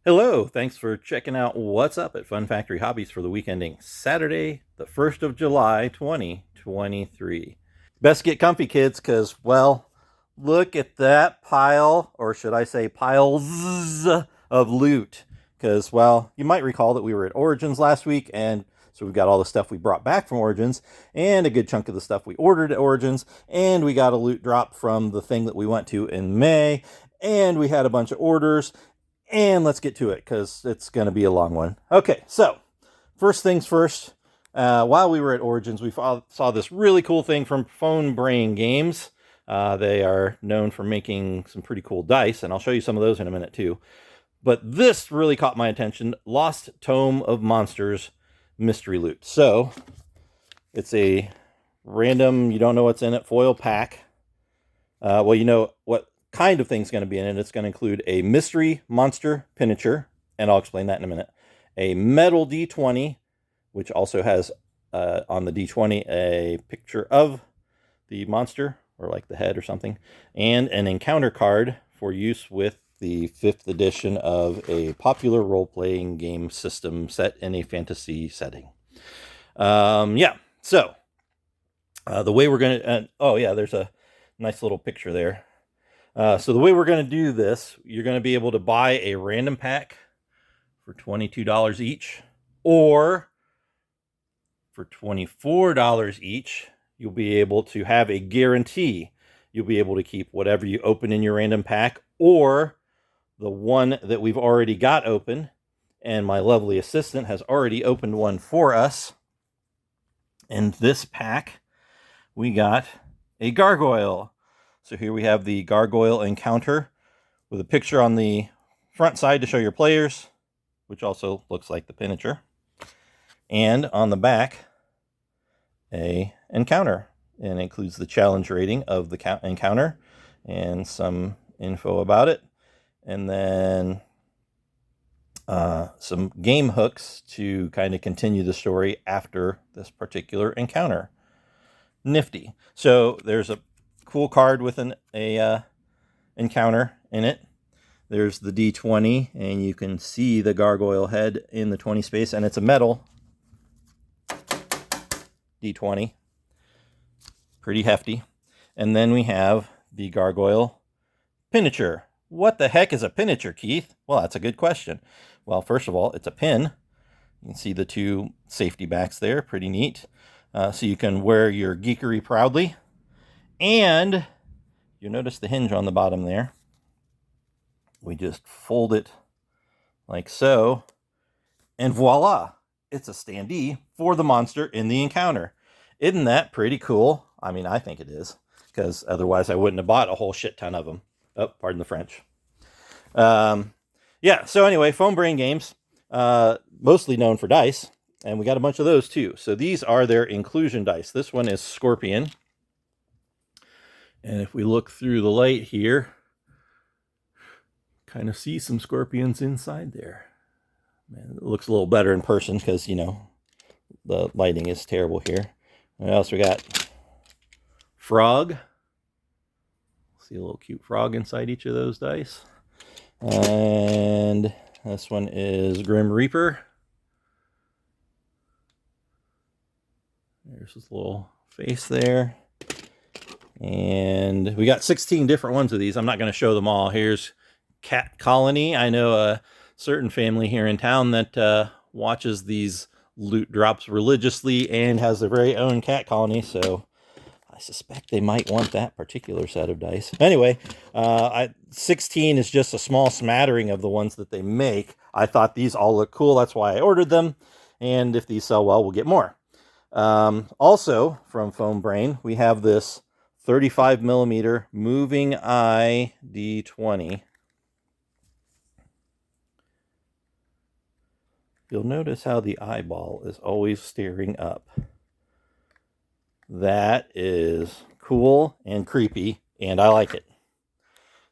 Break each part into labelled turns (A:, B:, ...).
A: Hello, thanks for checking out what's up at Fun Factory Hobbies for the week ending Saturday, the 1st of July, 2023. Best get comfy, kids, because, well, look at that pile, or should I say piles of loot. Because, well, you might recall that we were at Origins last week, and so we've got all the stuff we brought back from Origins, and a good chunk of the stuff we ordered at Origins, and we got a loot drop from the thing that we went to in May, and we had a bunch of orders. And let's get to it because it's going to be a long one. Okay, so first things first. While we were at Origins, we saw this really cool thing from Phone Brain Games. They are known for making some pretty cool dice, and I'll show you some of those in a minute too. But this really caught my attention. Lost Tome of Monsters Mystery Loot. So it's a random, you don't know what's in it, foil pack. Well, you know what kind of thing's going to be in it. It's going to include a mystery monster miniature, and I'll explain that in a minute. A metal D20, which also has on the D20 a picture of the monster, or like the head or something, and an encounter card for use with the 5th edition of a popular role-playing game system set in a fantasy setting. So the way we're going to... oh, yeah, there's a nice little picture there. So the way we're going to do this, you're going to be able to buy a random pack for $22 each, or for $24 each, you'll be able to have a guarantee. You'll be able to keep whatever you open in your random pack, or the one that we've already got open, and my lovely assistant has already opened one for us. In this pack, we got a gargoyle. So here we have the Gargoyle Encounter with a picture on the front side to show your players, which also looks like the miniature. And on the back, a encounter. And it includes the challenge rating of the encounter and some info about it. And then some game hooks to kind of continue the story after this particular encounter. Nifty. So there's a cool card with an encounter in it. There's the D20, and you can see the gargoyle head in the 20 space, and it's a metal D20. Pretty hefty. And then we have the gargoyle miniature. What the heck is a miniature, Keith? Well, that's a good question. Well, first of all, it's a pin. You can see the two safety backs there. Pretty neat. So you can wear your geekery proudly. And you notice the hinge on the bottom there. We just fold it like so, and voila, it's a standee for the monster in the encounter. Isn't that pretty cool? I mean, I think it is, because otherwise I wouldn't have bought a whole shit ton of them. Oh, pardon the French. Yeah, so anyway, Phone Brain Games, mostly known for dice, and we got a bunch of those too. So these are their inclusion dice. This one is Scorpion. And if we look through the light here, kind of see some scorpions inside there. Man, it looks a little better in person because, you know, the lighting is terrible here. What else we got? Frog. See a little cute frog inside each of those dice. And this one is Grim Reaper. There's his little face there. And we got 16 different ones of these. I'm not going to show them all. Here's Cat Colony. I know a certain family here in town that watches these loot drops religiously and has their very own cat colony. So I suspect they might want that particular set of dice. Anyway, 16 is just a small smattering of the ones that they make. I thought these all look cool. That's why I ordered them. And if these sell well, we'll get more. Also, from Phone Brain, we have this 35 millimeter moving eye D20. You'll notice how the eyeball is always staring up. That is cool and creepy, and I like it.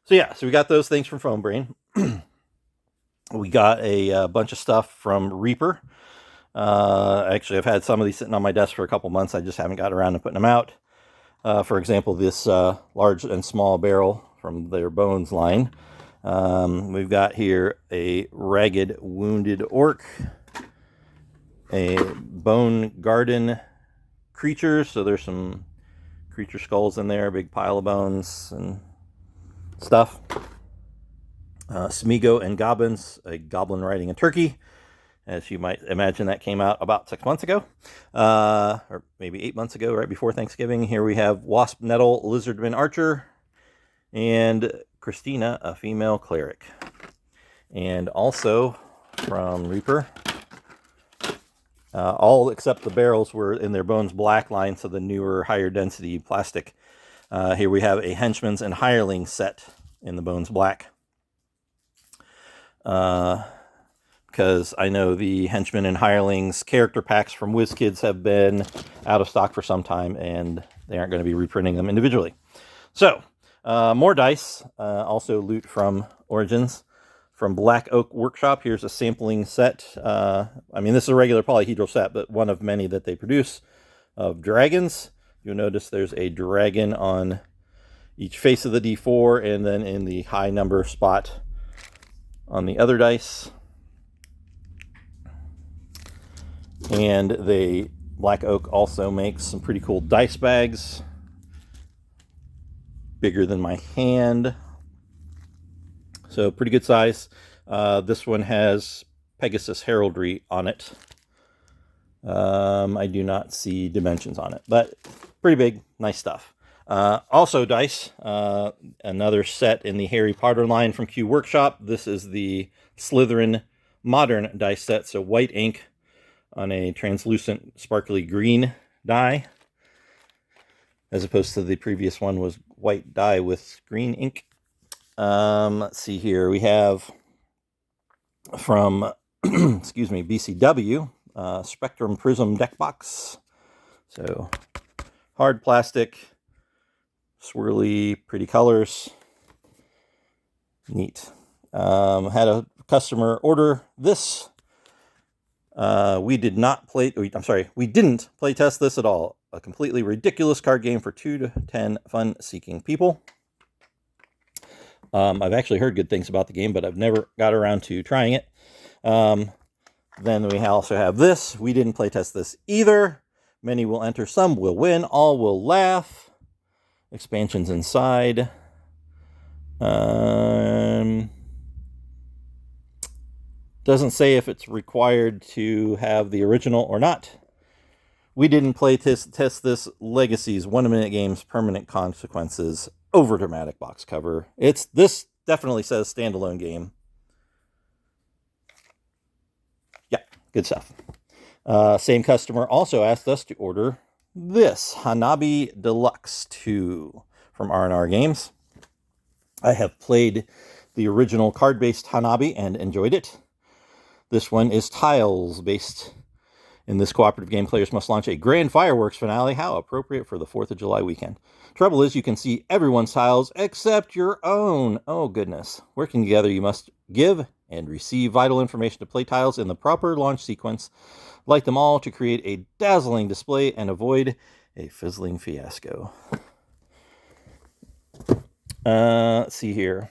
A: So yeah, so we got those things from Phone Brain. We got a bunch of stuff from Reaper. Actually, I've had some of these sitting on my desk for a couple months. I just haven't got around to putting them out. For example, this large and small barrel from their Bones line. We've got here a ragged wounded orc, a bone garden creature, so there's some creature skulls in there, a big pile of bones and stuff. Smigo and Goblins, a goblin riding a turkey. As you might imagine, that came out about 6 months ago, or maybe 8 months ago, right before Thanksgiving. Here we have Wasp Nettle, Lizardman Archer, and Christina, a female cleric. And also from Reaper, all except the barrels were in their Bones Black line, so the newer, higher density plastic. Here we have a Henchman's and Hireling set in the Bones Black. Because I know the Henchmen and Hirelings character packs from WizKids have been out of stock for some time, and they aren't going to be reprinting them individually. So, more dice, also loot from Origins. From Black Oak Workshop, here's a sampling set. I mean, this is a regular polyhedral set, but one of many that they produce of dragons. You'll notice there's a dragon on each face of the D4, and then in the high number spot on the other dice. And Black Oak also makes some pretty cool dice bags, bigger than my hand, so pretty good size. This one has Pegasus heraldry on it. I do not see dimensions on it, but pretty big, nice stuff. Also dice, another set in the Harry Potter line from Q Workshop. This is the Slytherin Modern dice set, so white ink on a translucent sparkly green die, as opposed to the previous one was white die with green ink. Let's see here. We have from excuse me, BCW, Spectrum Prism deck box. So hard plastic, swirly, pretty colors. Neat. Had a customer order this. We didn't play test this at all. A completely ridiculous card game for 2 to 10 fun-seeking people. I've actually heard good things about the game, but I've never got around to trying it. Then we also have this. We didn't play test this either. Many will enter, some will win, all will laugh. Expansions inside. Doesn't say if it's required to have the original or not. We didn't play test this. Legacies, 1-minute games, permanent consequences, over dramatic box cover. This definitely says standalone game. Yeah, good stuff. Same customer also asked us to order this Hanabi Deluxe 2 from R&R Games. I have played the original card-based Hanabi and enjoyed it. This one is tiles-based. In this cooperative game, players must launch a grand fireworks finale. How appropriate for the 4th of July weekend. Trouble is, you can see everyone's tiles except your own. Oh, goodness. Working together, you must give and receive vital information to play tiles in the proper launch sequence. Light them all to create a dazzling display and avoid a fizzling fiasco. Let's see here.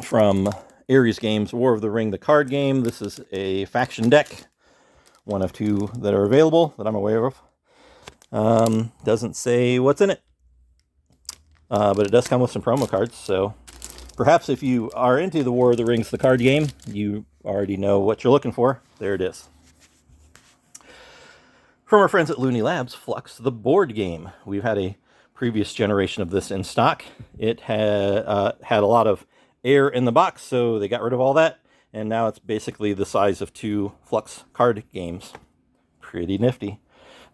A: From Ares Games, War of the Ring, the card game. This is a faction deck. One of 2 that are available that I'm aware of. Doesn't say what's in it. But it does come with some promo cards. So perhaps if you are into the War of the Rings, the card game, you already know what you're looking for. There it is. From our friends at Looney Labs, Flux, the board game. We've had a previous generation of this in stock. It had a lot of air in the box, so they got rid of all that, and now it's basically the size of 2 Flux card games. Pretty nifty.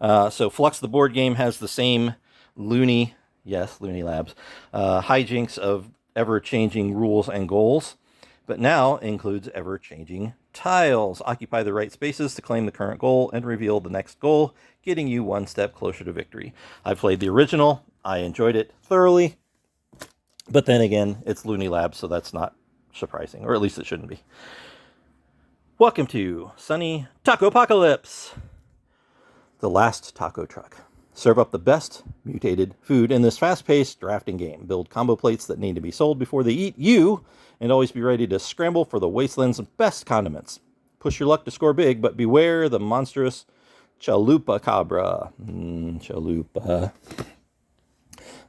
A: So Flux, the board game, has the same Looney Labs, hijinks of ever-changing rules and goals, but now includes ever-changing tiles. Occupy the right spaces to claim the current goal and reveal the next goal, getting you one step closer to victory. I played the original. I enjoyed it thoroughly. But then again, it's Looney Labs, so that's not surprising, or at least it shouldn't be. Welcome to Sunny Taco Apocalypse, the last taco truck. Serve up the best mutated food in this fast-paced drafting game. Build combo plates that need to be sold before they eat you, and always be ready to scramble for the wasteland's best condiments. Push your luck to score big, but beware the monstrous Chalupa Cabra. Chalupa.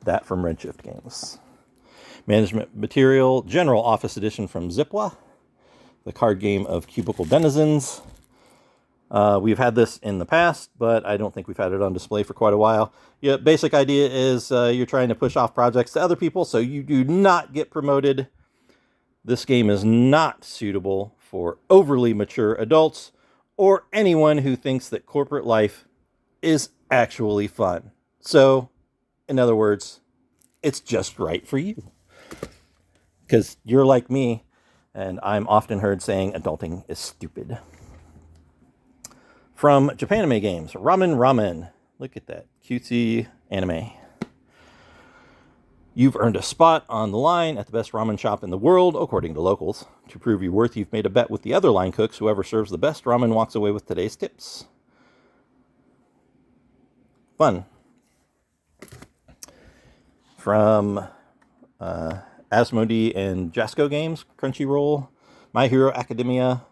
A: That from Redshift Games. Management Material, General Office Edition from Zipwa. The card game of Cubicle Denizens. We've had this in the past, but I don't think we've had it on display for quite a while. Yeah, basic idea is you're trying to push off projects to other people, so you do not get promoted. This game is not suitable for overly mature adults or anyone who thinks that corporate life is actually fun. So, in other words, it's just right for you. Because you're like me, and I'm often heard saying adulting is stupid. From Japanime Games, Ramen Ramen. Look at that cutesy anime. You've earned a spot on the line at the best ramen shop in the world, according to locals. To prove your worth, you've made a bet with the other line cooks. Whoever serves the best ramen walks away with today's tips. Fun. From Asmodee and Jasco Games, Crunchyroll, My Hero Academia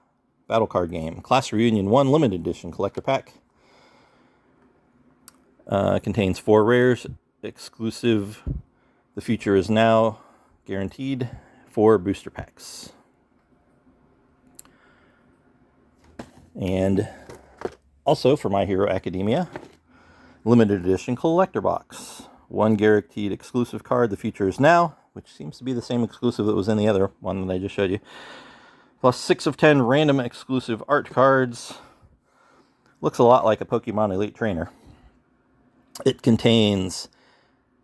A: Battle Card Game, Class Reunion 1 Limited Edition Collector Pack. Contains 4 rares, exclusive. The future is now guaranteed. 4 booster packs. And also for My Hero Academia, Limited Edition Collector Box. 1 guaranteed exclusive card, The Future is Now, which seems to be the same exclusive that was in the other one that I just showed you. Plus 6 of 10 random exclusive art cards. Looks a lot like a Pokemon Elite Trainer. It contains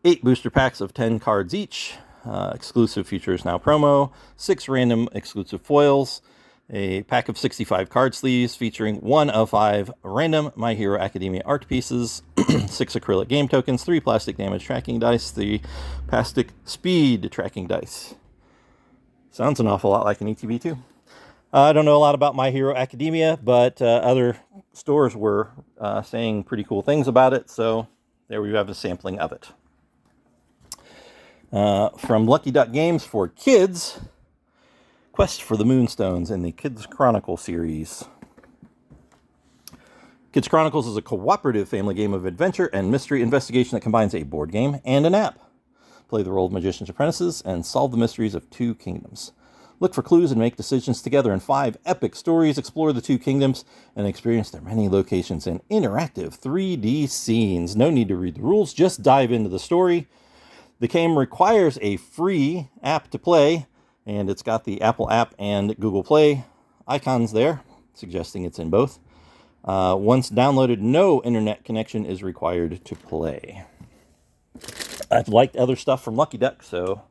A: 8 booster packs of 10 cards each. Exclusive Futures Now promo. 6 random exclusive foils. A pack of 65 card sleeves featuring 1 of 5 random My Hero Academia art pieces. 6 acrylic game tokens. 3 plastic damage tracking dice. 3 plastic speed tracking dice. Sounds an awful lot like an ETB2. I don't know a lot about My Hero Academia, but other stores were saying pretty cool things about it, so there we have a sampling of it. From Lucky Duck Games for kids, Quest for the Moonstones in the Kids Chronicle series. Kids Chronicles is a cooperative family game of adventure and mystery investigation that combines a board game and an app. Play the role of magician's apprentices and solve the mysteries of 2 kingdoms. Look for clues and make decisions together in 5 epic stories. Explore the 2 kingdoms and experience their many locations in interactive 3D scenes. No need to read the rules, just dive into the story. The game requires a free app to play, and it's got the Apple app and Google Play icons there, suggesting it's in both. Once downloaded, no internet connection is required to play. I've liked other stuff from Lucky Duck, so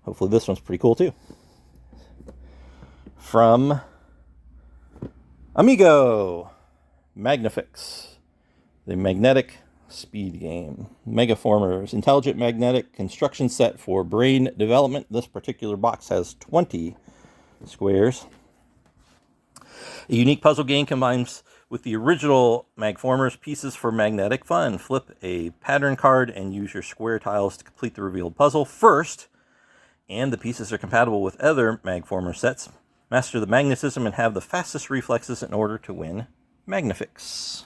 A: hopefully this one's pretty cool too. From Amigo, Magnifix, the magnetic speed game. Megaformers, intelligent magnetic construction set for brain development. This particular box has 20 squares. A unique puzzle game combines with the original Magformers pieces for magnetic fun. Flip a pattern card and use your square tiles to complete the revealed puzzle first, and the pieces are compatible with other Magformer sets. Master the magnetism and have the fastest reflexes in order to win Magnifix.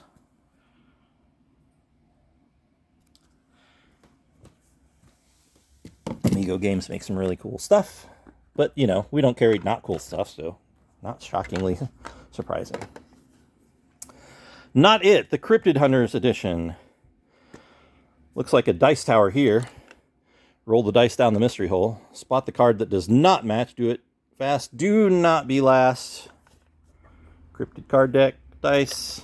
A: Amigo Games make some really cool stuff, but you know, we don't carry not cool stuff, so not shockingly surprising. Not It, the Cryptid Hunters edition. Looks like a dice tower here. Roll the dice down the mystery hole. Spot the card that does not match. Do it fast. Do not be last. Cryptid card deck, dice.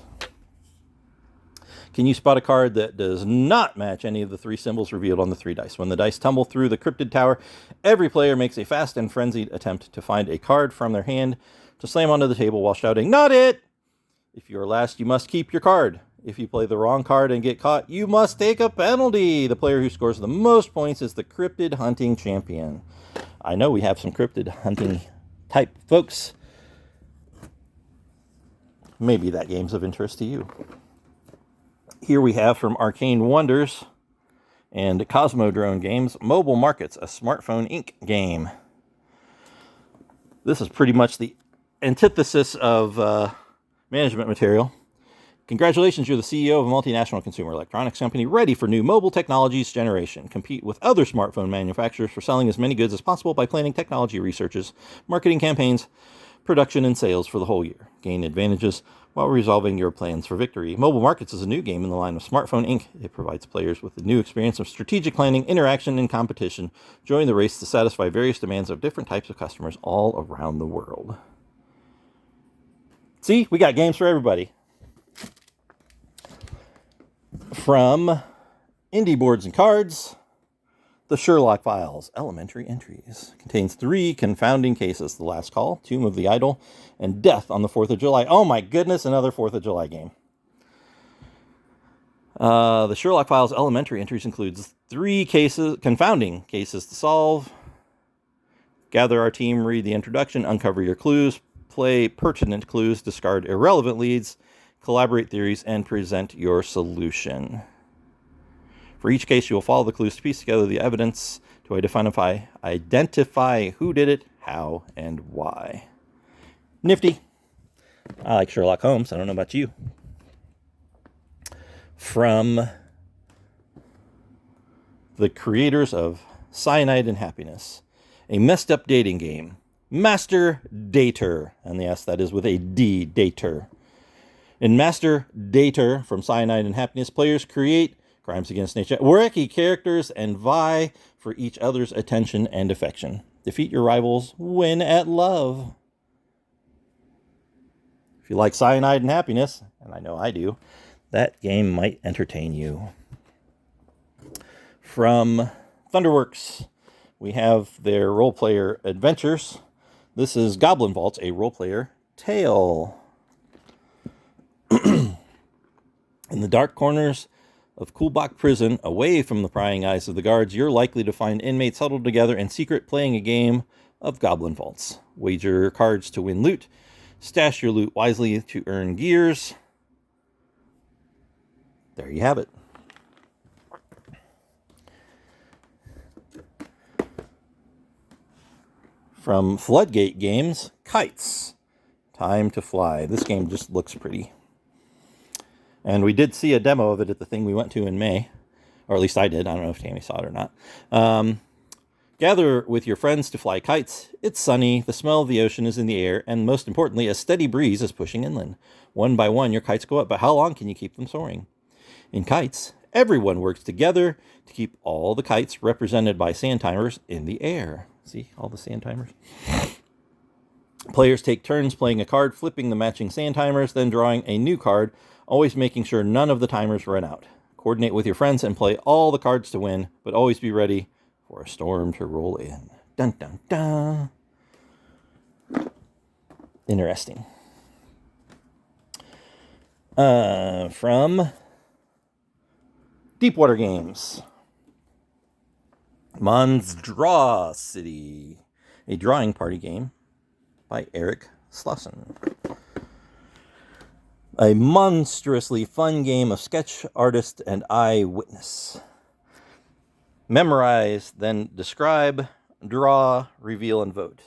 A: Can you spot a card that does not match any of the 3 symbols revealed on the 3 dice? When the dice tumble through the cryptid tower, every player makes a fast and frenzied attempt to find a card from their hand to slam onto the table while shouting, "Not it!" If you are last, you must keep your card. If you play the wrong card and get caught, you must take a penalty. The player who scores the most points is the cryptid hunting champion. I know we have some cryptid hunting type folks. Maybe that game's of interest to you. Here we have from Arcane Wonders and Cosmodrome Games, Mobile Markets, a Smartphone Inc. game. This is pretty much the antithesis of management material. Congratulations, you're the CEO of a multinational consumer electronics company ready for new mobile technologies generation. Compete with other smartphone manufacturers for selling as many goods as possible by planning technology researches, marketing campaigns, production, and sales for the whole year. Gain advantages while resolving your plans for victory. Mobile Markets is a new game in the line of Smartphone Inc. It provides players with a new experience of strategic planning, interaction, and competition. Join the race to satisfy various demands of different types of customers all around the world. See, we got games for everybody. From Indie Boards and Cards, The Sherlock Files, Elementary Entries. Contains 3 confounding cases: The Last Call, Tomb of the Idol, and Death on the 4th of July. Oh my goodness, another 4th of July game. The Sherlock Files Elementary Entries includes 3 confounding cases to solve. Gather our team, read the introduction, uncover your clues, play pertinent clues, discard irrelevant leads, collaborate theories, and present your solution. For each case, you will follow the clues to piece together the evidence to identify who did it, how, and why. Nifty. I like Sherlock Holmes. I don't know about you. From the creators of Cyanide and Happiness, a messed up dating game, Master Dater. And yes, that is with a D, Dater. In Master Dater from Cyanide and Happiness, players create crimes against nature, wacky characters, and vie for each other's attention and affection. Defeat your rivals, win at love. If you like Cyanide and Happiness, and I know I do, that game might entertain you. From Thunderworks, we have their role-player adventures. This is Goblin Vaults, a role-player tale. In the dark corners of Kulbach Prison, away from the prying eyes of the guards, you're likely to find inmates huddled together in secret playing a game of Goblin Vaults. Wager cards to win loot. Stash your loot wisely to earn gears. There you have it. From Floodgate Games, Kites. Time to Fly. This game just looks pretty. And we did see a demo of it at the thing we went to in May. Or at least I did. I don't know if Tammy saw it or not. Gather with your friends to fly kites. It's sunny, the smell of the ocean is in the air, and most importantly, a steady breeze is pushing inland. One by one, your kites go up, but how long can you keep them soaring? In Kites, everyone works together to keep all the kites represented by sand timers in the air. See, all the sand timers? Players take turns playing a card, flipping the matching sand timers, then drawing a new card, always making sure none of the timers run out. Coordinate with your friends and play all the cards to win, but always be ready for a storm to roll in. Dun, dun, dun. Interesting. From Deepwater Games, Monstrosity, a drawing party game by Eric Slussen. A monstrously fun game of sketch, artist, and eyewitness. Memorize, then describe, draw, reveal, and vote.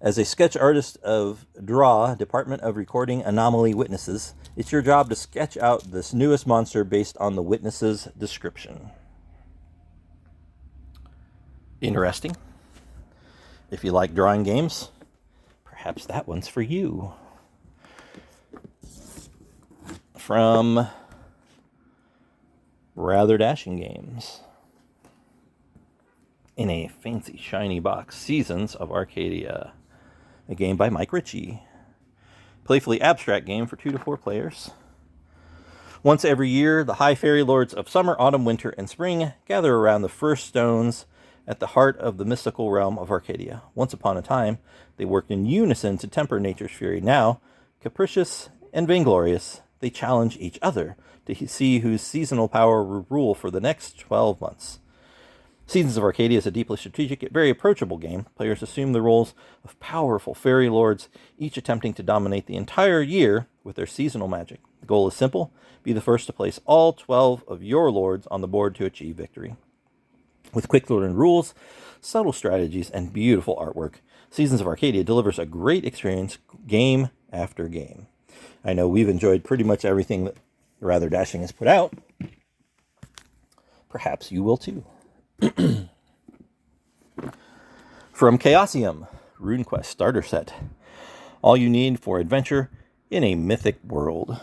A: As a sketch artist of DRAW, Department of Recording Anomaly Witnesses, it's your job to sketch out this newest monster based on the witness's description. Interesting. If you like drawing games, perhaps that one's for you. From Rather Dashing Games. In a fancy shiny box, Seasons of Arcadia. A game by Mike Ritchie. Playfully abstract game for 2 to 4 players. Once every year, the high fairy lords of summer, autumn, winter, and spring gather around the first stones at the heart of the mystical realm of Arcadia. Once upon a time, they worked in unison to temper nature's fury. Now, capricious and vainglorious, they challenge each other to see whose seasonal power will rule for the next 12 months. Seasons of Arcadia is a deeply strategic yet very approachable game. Players assume the roles of powerful fairy lords, each attempting to dominate the entire year with their seasonal magic. The goal is simple. Be the first to place all 12 of your lords on the board to achieve victory. With quick learned rules, subtle strategies, and beautiful artwork, Seasons of Arcadia delivers a great experience game after game. I know we've enjoyed pretty much everything that Rather Dashing has put out. Perhaps you will too. From Chaosium, RuneQuest Starter Set. All you need for adventure in a mythic world.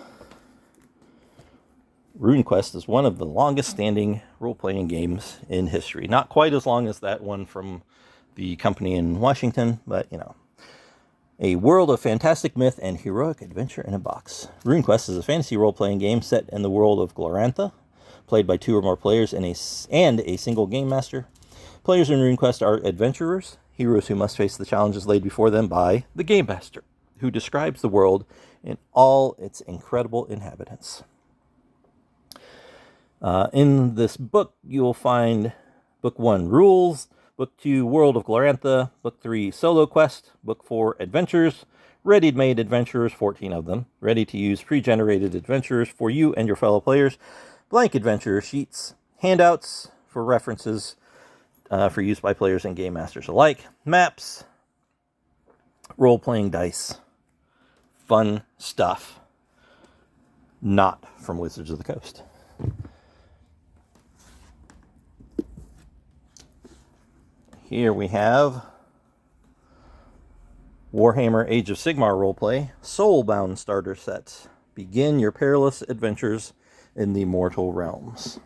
A: RuneQuest is one of the longest-standing role-playing games in history. Not quite as long as that one from the company in Washington, but, you know. A world of fantastic myth and heroic adventure in a box. RuneQuest is a fantasy role-playing game set in the world of Glorantha, played by 2 or more players and a single game master. Players in RuneQuest are adventurers, heroes who must face the challenges laid before them by the game master, who describes the world in all its incredible inhabitants. In this book, you'll find Book 1, Rules, Book 2, World of Glorantha, Book 3, Solo Quest, Book 4, Adventures, ready-made adventurers, 14 of them, ready-to-use pre-generated adventurers for you and your fellow players, blank adventurer sheets, handouts for references for use by players and game masters alike, maps, role-playing dice, fun stuff, not from Wizards of the Coast. Here we have Warhammer Age of Sigmar Roleplay Soulbound Starter Set. Begin your perilous adventures in the mortal realms.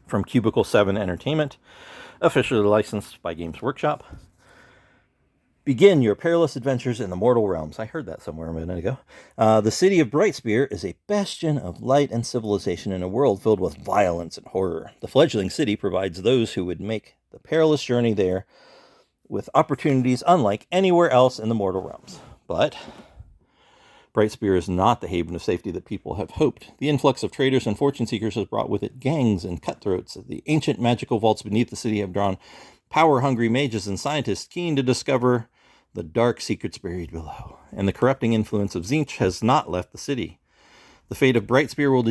A: From Cubicle 7 Entertainment, officially licensed by Games Workshop. Begin your perilous adventures in the mortal realms. I heard that somewhere a minute ago. The city of Brightspear is a bastion of light and civilization in a world filled with violence and horror. The fledgling city provides those who would make the perilous journey there with opportunities unlike anywhere else in the mortal realms. But Brightspear is not the haven of safety that people have hoped. The influx of traders and fortune seekers has brought with it gangs and cutthroats. The ancient magical vaults beneath the city have drawn power-hungry mages and scientists keen to discover the dark secrets buried below. And the corrupting influence of Tzeentch has not left the city. The fate of Brightspear will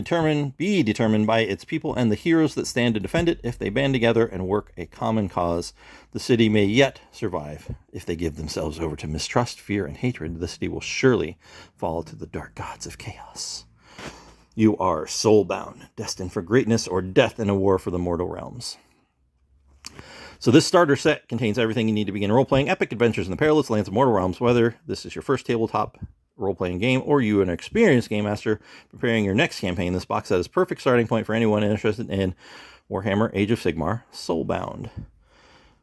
A: be determined by its people and the heroes that stand to defend it. If they band together and work a common cause, the city may yet survive. If they give themselves over to mistrust, fear, and hatred, the city will surely fall to the dark gods of chaos. You are soulbound, destined for greatness or death in a war for the mortal realms. So this starter set contains everything you need to begin role-playing epic adventures in the perilous lands of mortal realms, whether this is your first tabletop role-playing game or you an experienced game master preparing your next campaign. This box set is a perfect starting point for anyone interested in Warhammer Age of Sigmar Soulbound.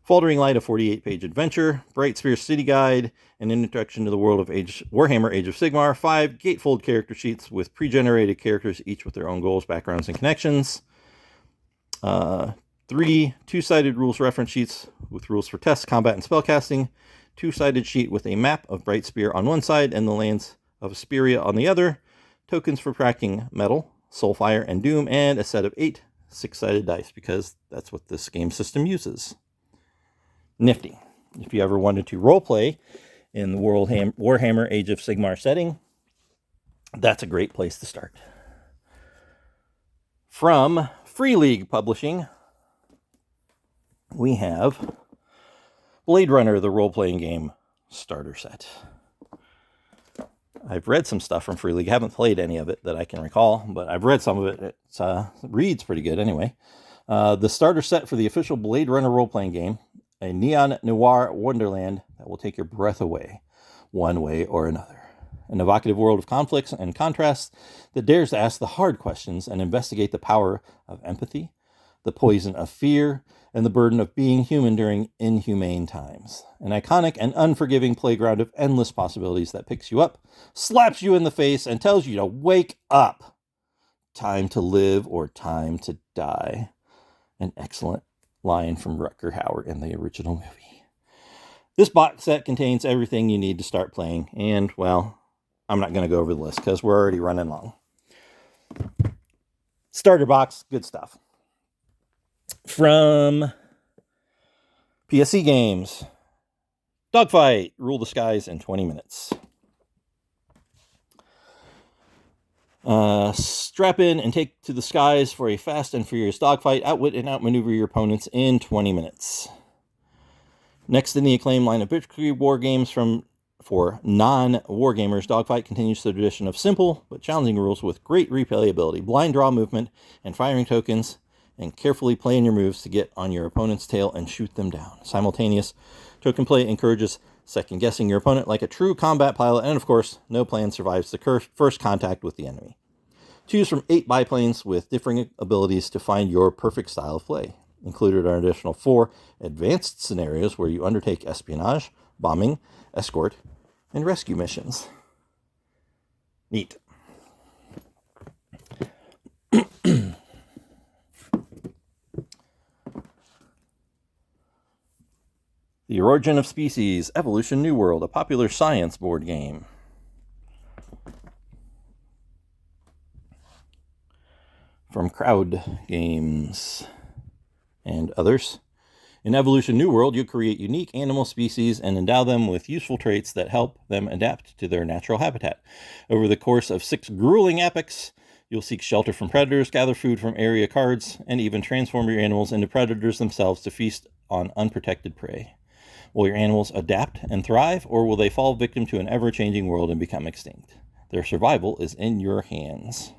A: Faltering Light, a 48-page adventure, Brightspear City Guide, an introduction to the world of Warhammer Age of Sigmar, 5 gatefold character sheets with pre-generated characters, each with their own goals, backgrounds, and connections. 3 two-sided rules reference sheets with rules for tests, combat, and spellcasting. 2-sided sheet with a map of Brightspear on one side and the lands of Asperia on the other. Tokens for cracking metal, Soulfire, and Doom, and a set of 8 6-sided dice, because that's what this game system uses. Nifty. If you ever wanted to roleplay in the Warhammer Age of Sigmar setting, that's a great place to start. From Free League Publishing, we have Blade Runner, the role-playing game starter set. I've read some stuff from Free League. I haven't played any of it that I can recall, but I've read some of it. It reads pretty good anyway. The starter set for the official Blade Runner role-playing game, a neon noir wonderland that will take your breath away, one way or another. An evocative world of conflicts and contrasts that dares to ask the hard questions and investigate the power of empathy, the poison of fear, and the burden of being human during inhumane times. An iconic and unforgiving playground of endless possibilities that picks you up, slaps you in the face, and tells you to wake up. Time to live or time to die. An excellent line from Rutger Hauer in the original movie. This box set contains everything you need to start playing, and, well, I'm not going to go over the list because we're already running long. Starter box, good stuff. From PSC Games, Dogfight, Rule the Skies in 20 minutes. Strap in and take to the skies for a fast and furious dogfight. Outwit and outmaneuver your opponents in 20 minutes. Next in the acclaimed line of victory war games for non-wargamers, Dogfight continues the tradition of simple but challenging rules with great replayability, blind draw movement, and firing tokens, and carefully plan your moves to get on your opponent's tail and shoot them down. Simultaneous token play encourages second-guessing your opponent like a true combat pilot, and of course, no plan survives the first contact with the enemy. Choose from 8 biplanes with differing abilities to find your perfect style of play. Included are an additional 4 advanced scenarios where you undertake espionage, bombing, escort, and rescue missions. Neat. The Origin of Species, Evolution New World, a popular science board game. From Crowd Games and others. In Evolution New World, you create unique animal species and endow them with useful traits that help them adapt to their natural habitat. Over the course of 6 grueling epochs, you'll seek shelter from predators, gather food from area cards, and even transform your animals into predators themselves to feast on unprotected prey. Will your animals adapt and thrive, or will they fall victim to an ever-changing world and become extinct? Their survival is in your hands.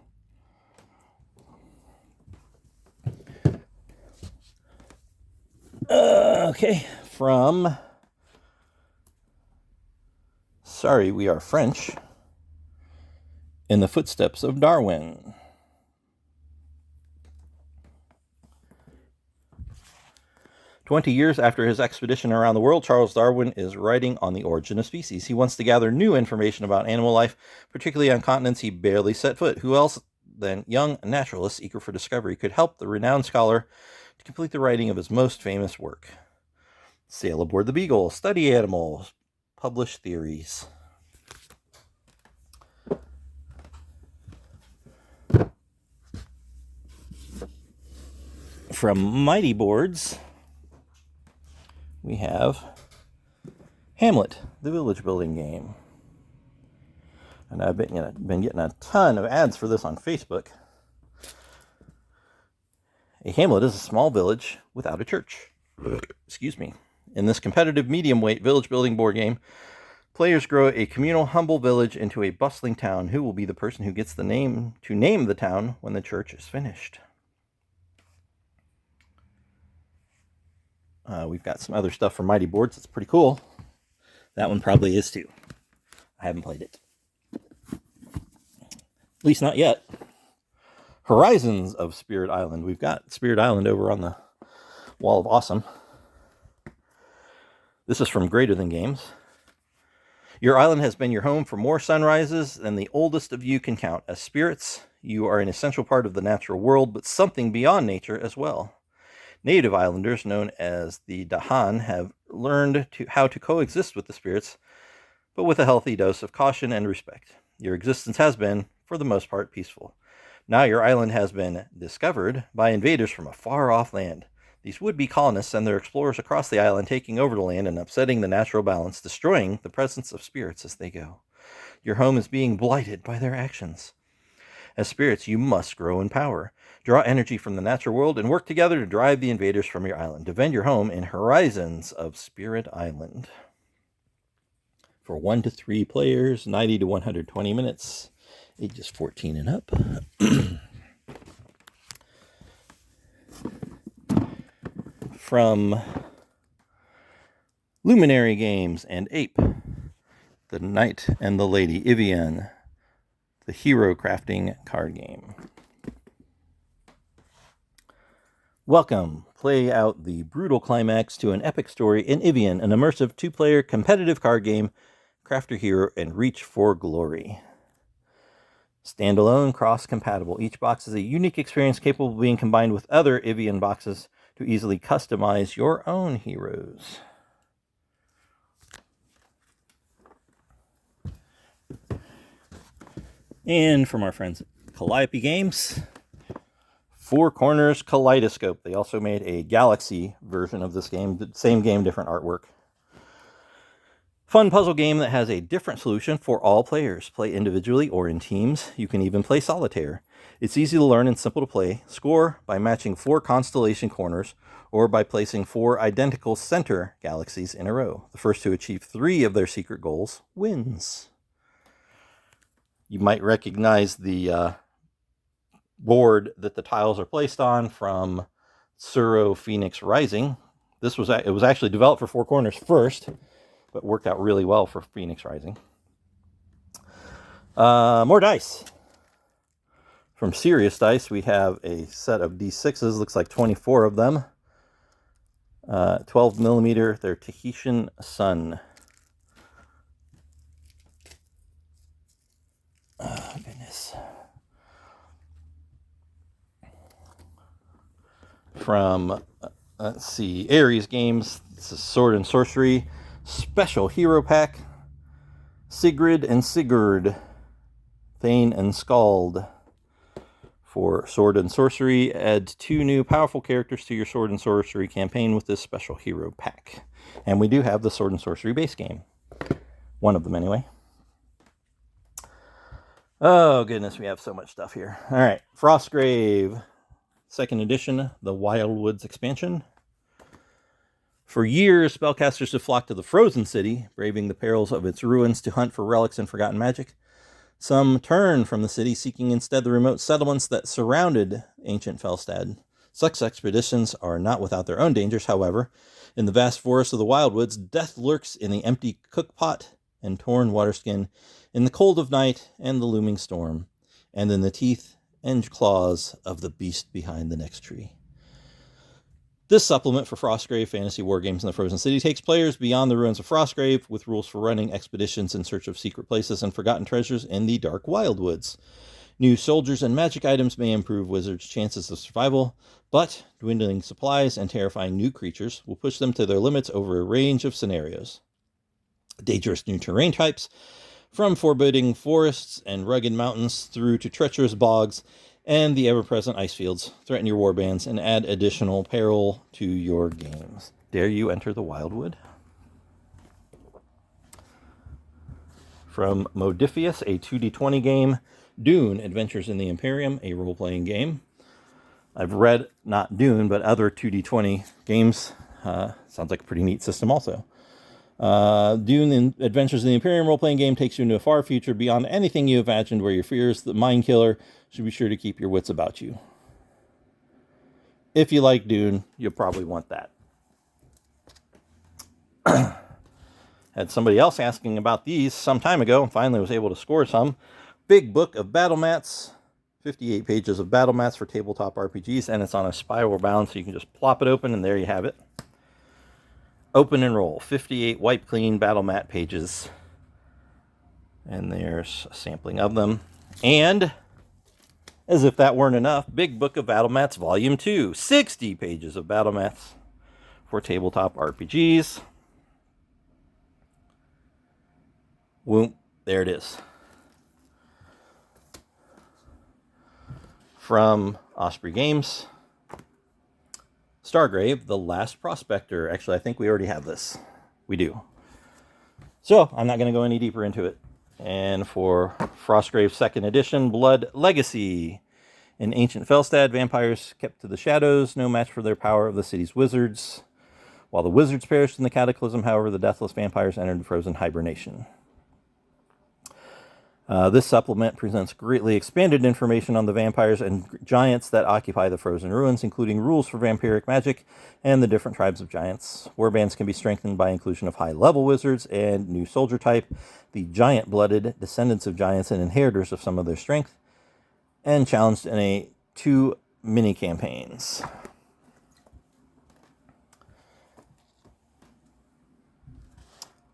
A: Okay, from Sorry, We Are French, In the Footsteps of Darwin. "20 years after his expedition around the world, Charles Darwin is writing on the origin of species. He wants to gather new information about animal life, particularly on continents he barely set foot. Who else than young naturalists eager for discovery could help the renowned scholar to complete the writing of his most famous work? Sail aboard the Beagle, study animals, publish theories." From Mighty Boards, we have Hamlet, the village building game. And I've been getting a ton of ads for this on Facebook. A hamlet is a small village without a church. Excuse me. In this competitive medium-weight village-building board game, players grow a communal, humble village into a bustling town. Who will be the person who gets the name to name the town when the church is finished? We've got some other stuff from Mighty Boards that's pretty cool. That one probably is too. I haven't played it. At least not yet. Horizons of Spirit Island. We've got Spirit Island over on the wall of awesome. This is from Greater Than Games. Your island has been your home for more sunrises than the oldest of you can count. As spirits, you are an essential part of the natural world, but something beyond nature as well. Native islanders, known as the Dahan, have learned how to coexist with the spirits, but with a healthy dose of caution and respect. Your existence has been, for the most part, peaceful. Now your island has been discovered by invaders from a far-off land. These would-be colonists send their explorers across the island, taking over the land and upsetting the natural balance, destroying the presence of spirits as they go. Your home is being blighted by their actions. As spirits, you must grow in power. Draw energy from the natural world and work together to drive the invaders from your island. Defend your home in Horizons of Spirit Island. For 1 to 3 players, 90 to 120 minutes, ages 14 and up. From Luminary Games and Ape, The Knight and the Lady, Evian, the hero crafting card game. Welcome. Play out the brutal climax to an epic story in Evian, an immersive 2-player competitive card game. Craft your hero and reach for glory. Standalone, cross-compatible. Each box is a unique experience capable of being combined with other Evian boxes to easily customize your own heroes. And from our friends at Calliope Games, Four Corners Kaleidoscope. They also made a Galaxy version of this game. Same game, different artwork. Fun puzzle game that has a different solution for all players. Play individually or in teams. You can even play solitaire. It's easy to learn and simple to play. Score by matching 4 constellation corners or by placing 4 identical center galaxies in a row. The first to achieve 3 of their secret goals wins. You might recognize the board that the tiles are placed on from Suro Phoenix Rising. It was actually developed for 4 corners first, but worked out really well for Phoenix Rising. More dice. From Serious Dice, we have a set of D6s, looks like 24 of them. 12 millimeter, they're Tahitian Sun. Oh, goodness. From, let's see, Ares Games, this is Sword and Sorcery. Special Hero Pack, Sigrid and Sigurd, Thane and Skald. For Sword and Sorcery, add 2 new powerful characters to your Sword and Sorcery campaign with this Special Hero Pack. And we do have the Sword and Sorcery base game. One of them, anyway. Oh, goodness, we have so much stuff here. All right, Frostgrave, 2nd edition, the Wildwoods expansion. For years, spellcasters have flocked to the Frozen City, braving the perils of its ruins to hunt for relics and forgotten magic. Some turn from the city, seeking instead the remote settlements that surrounded ancient Felstad. Such expeditions are not without their own dangers, however. In the vast forests of the Wildwoods, death lurks in the empty cookpot and torn waterskin, in the cold of night and the looming storm, and in the teeth and claws of the beast behind the next tree. This supplement for Frostgrave Fantasy Wargames in the Frozen City takes players beyond the ruins of Frostgrave with rules for running expeditions in search of secret places and forgotten treasures in the dark Wildwoods. New soldiers and magic items may improve wizards' chances of survival, but dwindling supplies and terrifying new creatures will push them to their limits over a range of scenarios. Dangerous new terrain types, from forbidding forests and rugged mountains through to treacherous bogs, and the ever-present ice fields threaten your warbands and add additional peril to your games. Dare you enter the Wildwood? From Modifius, a 2d20 game. Dune, Adventures in the Imperium, a role-playing game. I've read, not Dune, but other 2d20 games. Sounds like a pretty neat system also. Dune Adventures in the Imperium role-playing game takes you into a far future beyond anything you imagined, where your fears, the mind killer, should be sure to keep your wits about you. If you like Dune, you'll probably want that. Had somebody else asking about these some time ago, and finally was able to score some. Big Book of Battle Mats, 58 pages of battle mats for tabletop RPGs, and it's on a spiral bound, so you can just plop it open, and there you have it. Open and roll, 58 wipe clean battle mat pages. And there's a sampling of them. And, as if that weren't enough, Big Book of Battle Mats Volume 2, 60 pages of battle mats for tabletop RPGs. Whoop, there it is. From Osprey Games, Stargrave, The Last Prospector. Actually, I think we already have this. We do. So, I'm not going to go any deeper into it. And for Frostgrave 2nd Edition, Blood Legacy. In ancient Felstad, vampires kept to the shadows, no match for their power of the city's wizards. While the wizards perished in the cataclysm, however, the deathless vampires entered frozen hibernation. This supplement presents greatly expanded information on the vampires and giants that occupy the frozen ruins, including rules for vampiric magic and the different tribes of giants. Warbands can be strengthened by inclusion of high-level wizards and new soldier type, the giant-blooded descendants of giants and inheritors of some of their strength, and challenged in 2 mini-campaigns.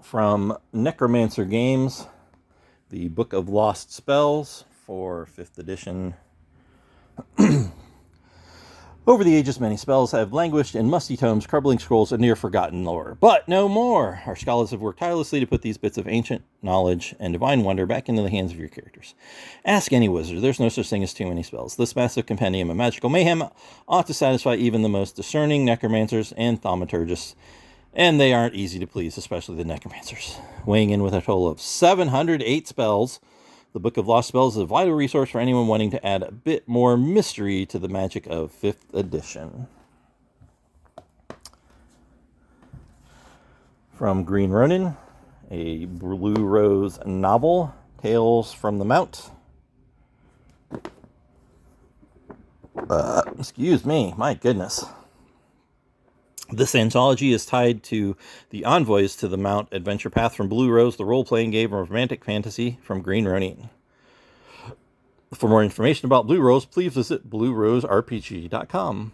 A: From Necromancer Games, the Book of Lost Spells for 5th edition. Over the ages, many spells have languished in musty tomes, crumbling scrolls, and near-forgotten lore. But no more! Our scholars have worked tirelessly to put these bits of ancient knowledge and divine wonder back into the hands of your characters. Ask any wizard, there's no such thing as too many spells. This massive compendium of magical mayhem ought to satisfy even the most discerning necromancers and thaumaturgists, And they aren't easy to please, especially the necromancers. Weighing in with a total of 708 spells, the Book of Lost Spells is a vital resource for anyone wanting to add a bit more mystery to the magic of 5th edition. From Green Ronin, a Blue Rose novel, Tales from the Mount. Excuse me, my goodness. This anthology is tied to the Envoys to the Mount adventure path from Blue Rose, the role-playing game of romantic fantasy from Green Ronin. For more information about Blue Rose, please visit blueroserpg.com.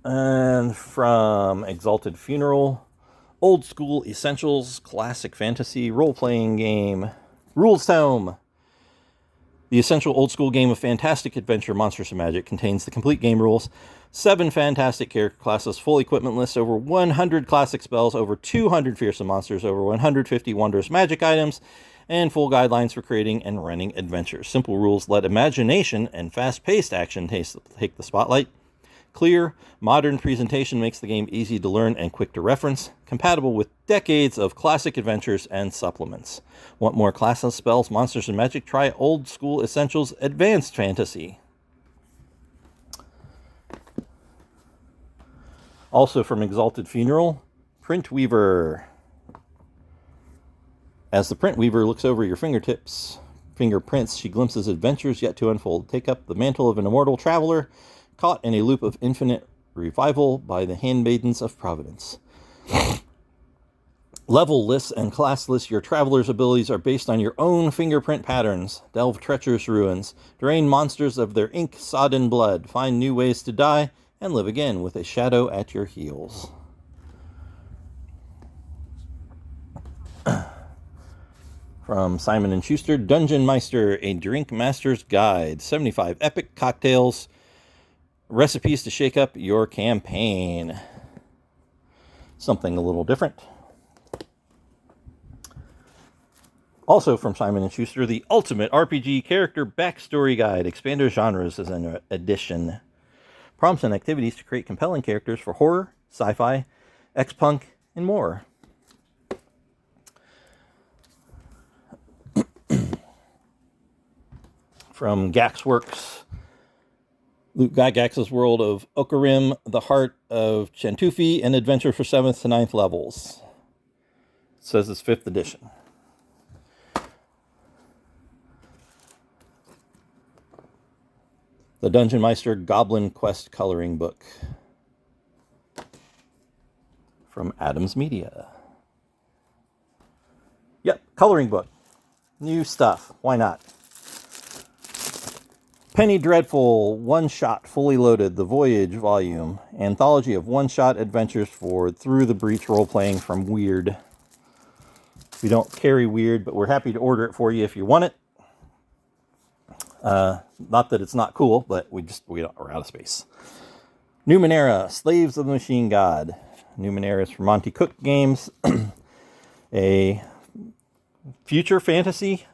A: And from Exalted Funeral, Old School Essentials, Classic Fantasy Role-Playing Game, Rules Tome. The essential old school game of fantastic adventure Monsters and Magic contains the complete game rules, 7 fantastic character classes, full equipment lists, over 100 classic spells, over 200 fearsome monsters, over 150 wondrous magic items, and full guidelines for creating and running adventures. Simple rules let imagination and fast-paced action take the spotlight. Clear, modern presentation makes the game easy to learn and quick to reference, compatible with decades of classic adventures and supplements. Want more classes, spells, monsters, and magic? Try Old School Essentials Advanced Fantasy. Also from Exalted Funeral, Print Weaver. As the Print Weaver looks over your fingerprints, she glimpses adventures yet to unfold. Take up the mantle of an immortal traveler, caught in a loop of infinite revival by the handmaidens of Providence. Level lists and class lists, your traveler's abilities are based on your own fingerprint patterns. Delve treacherous ruins, drain monsters of their ink-sodden blood, find new ways to die, and live again with a shadow at your heels. From Simon & Schuster, Dungeon Meister, a Drink Master's Guide. 75 epic cocktails, recipes to shake up your campaign. Something a little different. Also from Simon & Schuster, the Ultimate RPG Character Backstory Guide. Expander Genres is an addition. Prompts and activities to create compelling characters for horror, sci-fi, X-punk, and more. From Gaxworks, Luke Gygax's World of Okarim, The Heart of Chantufi, and Adventure for 7th to 9th levels. It says it's 5th edition. The Dungeon Meister Goblin Quest Coloring Book. From Adams Media. Yep, coloring book. New stuff. Why not? Penny Dreadful, one-shot, fully loaded, The Voyage volume. Anthology of one-shot adventures for Through the Breach role-playing from Weird. We don't carry Weird, but we're happy to order it for you if you want it. Not that it's not cool, but we're out of space. Numenera, Slaves of the Machine God. Numenera is from Monty Cook Games. A future fantasy.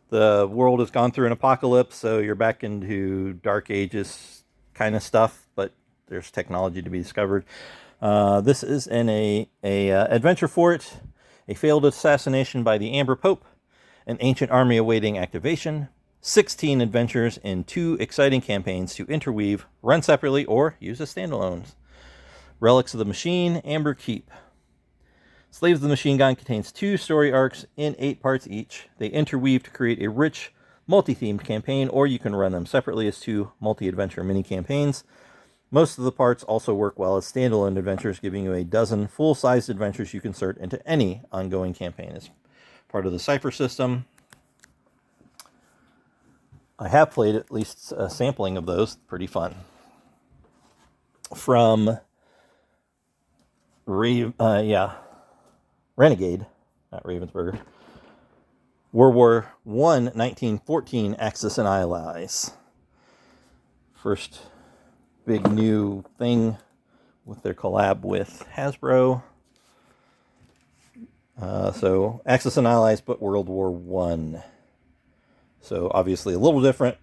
A: The world has gone through an apocalypse, so you're back into Dark Ages kind of stuff, but there's technology to be discovered. This is an adventure fort, a failed assassination by the Amber Pope, an ancient army awaiting activation, 16 adventures in 2 exciting campaigns to interweave, run separately, or use as standalones. Relics of the Machine, Amber Keep. Slaves of the Machine God contains 2 story arcs in 8 parts each. They interweave to create a rich, multi-themed campaign, or you can run them separately as 2 multi-adventure mini-campaigns. Most of the parts also work well as standalone adventures, giving you a dozen full-sized adventures you can insert into any ongoing campaign as part of the Cypher system. I have played at least a sampling of those. Pretty fun. From Renegade, not Ravensburger. World War I, 1914, Axis and Allies. First big new thing with their collab with Hasbro. So Axis and Allies, but World War I. So obviously a little different,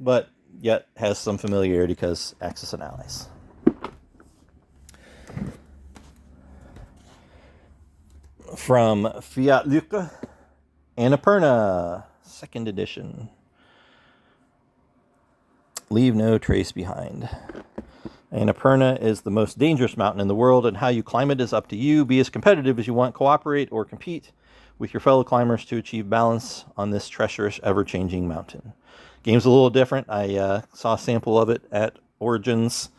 A: but yet has some familiarity because Axis and Allies. From Fiat Luca, Annapurna, 2nd edition. Leave no trace behind. Annapurna is the most dangerous mountain in the world, and how you climb it is up to you. Be as competitive as you want. Cooperate or compete with your fellow climbers to achieve balance on this treacherous, ever-changing mountain. Game's a little different. I saw a sample of it at Origins.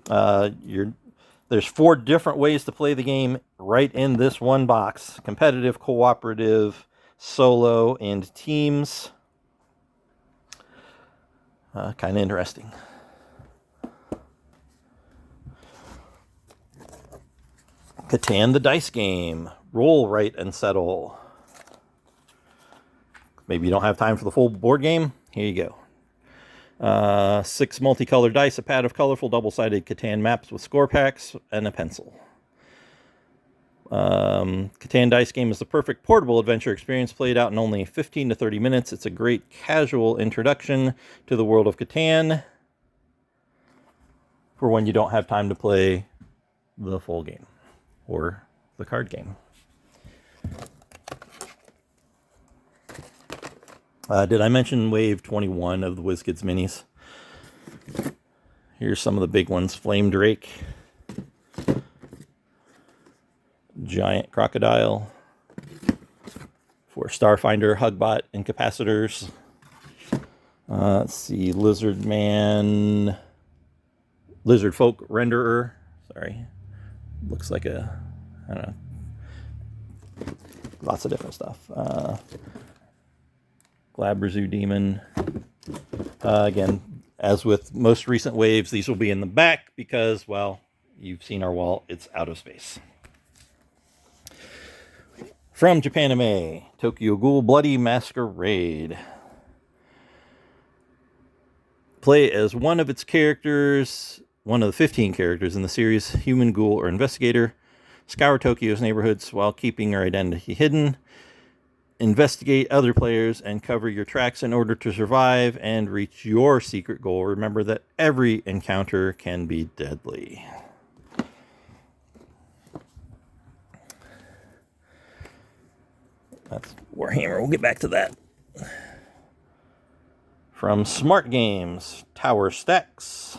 A: There's 4 different ways to play the game right in this one box. Competitive, cooperative, solo, and teams. Kind of interesting. Catan the dice game. Roll, write, and settle. Maybe you don't have time for the full board game. Here you go. 6 multicolored dice, a pad of colorful double-sided Catan maps with score packs, and a pencil. Catan dice game is the perfect portable adventure experience, played out in only 15 to 30 minutes. It's a great casual introduction to the world of Catan for when you don't have time to play the full game or the card game. Did I mention Wave 21 of the WizKids Minis? Here's some of the big ones. Flame Drake. Giant Crocodile. 4 Starfinder, Hugbot, and capacitors. Let's see. Lizard Man. Lizard Folk Renderer. Sorry. Looks like a... I don't know. Lots of different stuff. Glabrezu Demon. Again, as with most recent waves, these will be in the back because, well, you've seen our wall. It's out of space. From Japanime, Tokyo Ghoul Bloody Masquerade. Play as one of its characters, one of the 15 characters in the series, human, ghoul, or investigator. Scour Tokyo's neighborhoods while keeping your identity hidden. Investigate other players and cover your tracks in order to survive and reach your secret goal. Remember that every encounter can be deadly. That's Warhammer. We'll get back to that. From Smart Games, Tower Stacks.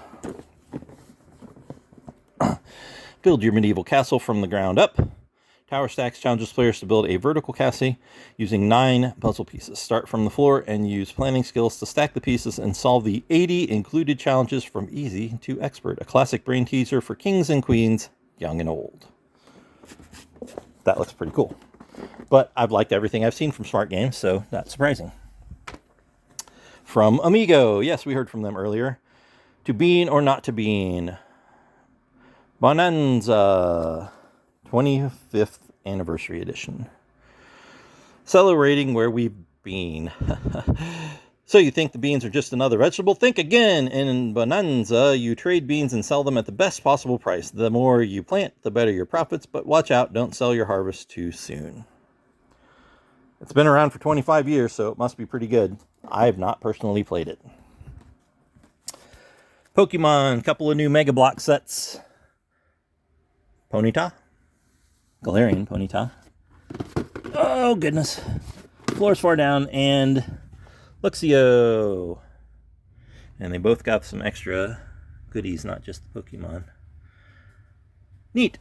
A: Build your medieval castle from the ground up. Tower Stacks challenges players to build a vertical castle using 9 puzzle pieces. Start from the floor and use planning skills to stack the pieces and solve the 80 included challenges from easy to expert. A classic brain teaser for kings and queens, young and old. That looks pretty cool. But I've liked everything I've seen from Smart Games, so not surprising. From Amigo. Yes, we heard from them earlier. To Bean or Not to Bean. Bonanza. 25th Anniversary Edition. Celebrating where we've been. So you think the beans are just another vegetable? Think again. In Bonanza, you trade beans and sell them at the best possible price. The more you plant, the better your profits. But watch out, don't sell your harvest too soon. It's been around for 25 years, so it must be pretty good. I have not personally played it. Pokemon, couple of new Mega Block sets. Ponyta. Galarian Ponyta. Oh, goodness. Floor's far down, and Luxio. And they both got some extra goodies, not just the Pokemon. Neat.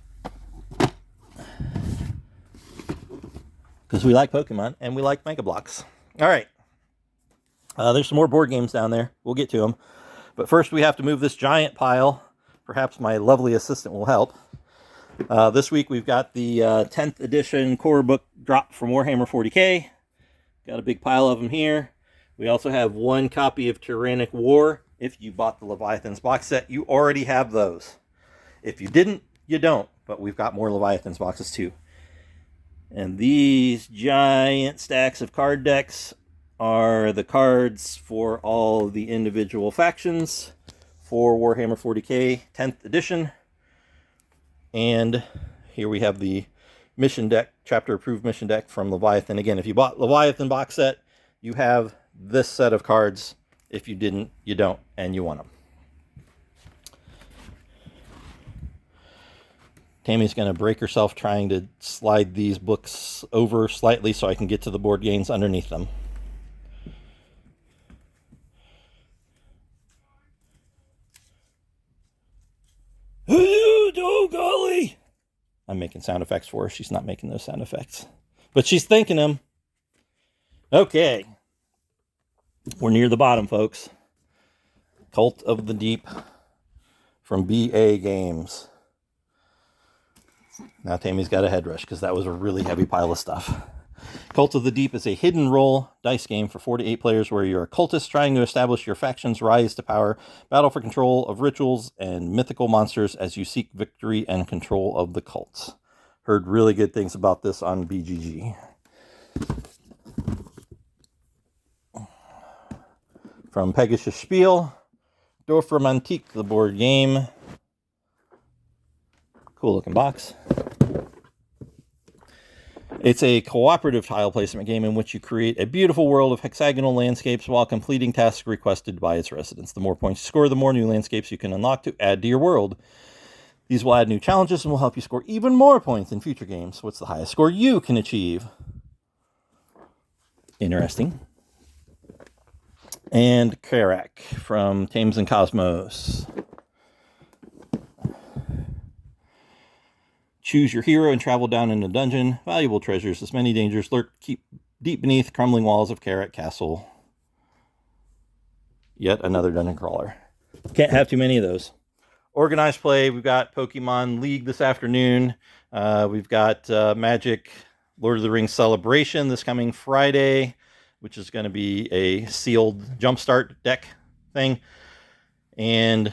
A: Because we like Pokemon, and we like Mega Blocks. All right. There's some more board games down there. We'll get to them. But first we have to move this giant pile. Perhaps my lovely assistant will help. This week we've got the 10th edition core book drop from Warhammer 40k. Got a big pile of them here. We also have 1 copy of Tyrannic War. If you bought the Leviathans box set, you already have those. If you didn't, you don't. But we've got more Leviathans boxes too. And these giant stacks of card decks are the cards for all the individual factions for Warhammer 40k 10th edition. And here we have the mission deck, chapter approved mission deck from Leviathan. Again, if you bought Leviathan box set, you have this set of cards. If you didn't, you don't, and you want them. Tammy's going to break herself trying to slide these books over slightly so I can get to the board games underneath them. Oh, golly! I'm making sound effects for her. She's not making those sound effects. But she's thinking them. Okay. We're near the bottom, folks. Cult of the Deep from BA Games. Now Tammy's got a head rush because that was a really heavy pile of stuff. Cult of the Deep is a hidden roll dice game for 4 to 8 players where you're a cultist trying to establish your faction's rise to power, battle for control of rituals and mythical monsters as you seek victory and control of the cults. Heard really good things about this on BGG. From Pegasus Spiel, Dorfromantik, the board game. Cool looking box. It's a cooperative tile placement game in which you create a beautiful world of hexagonal landscapes while completing tasks requested by its residents. The more points you score, the more new landscapes you can unlock to add to your world. These will add new challenges and will help you score even more points in future games. What's the highest score you can achieve? Interesting. And Karak from Thames and Cosmos. Choose your hero and travel down in a dungeon. Valuable treasures, as many dangers lurk deep beneath crumbling walls of Karak Castle. Yet another dungeon crawler. Can't have too many of those. Organized play, we've got Pokemon League this afternoon. We've got Magic Lord of the Rings Celebration this coming Friday, which is going to be a sealed Jumpstart deck thing. And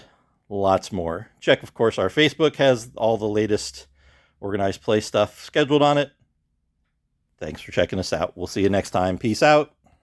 A: lots more. Check, of course, our Facebook has all the latest organized play stuff scheduled on it. Thanks for checking us out. We'll see you next time. Peace out.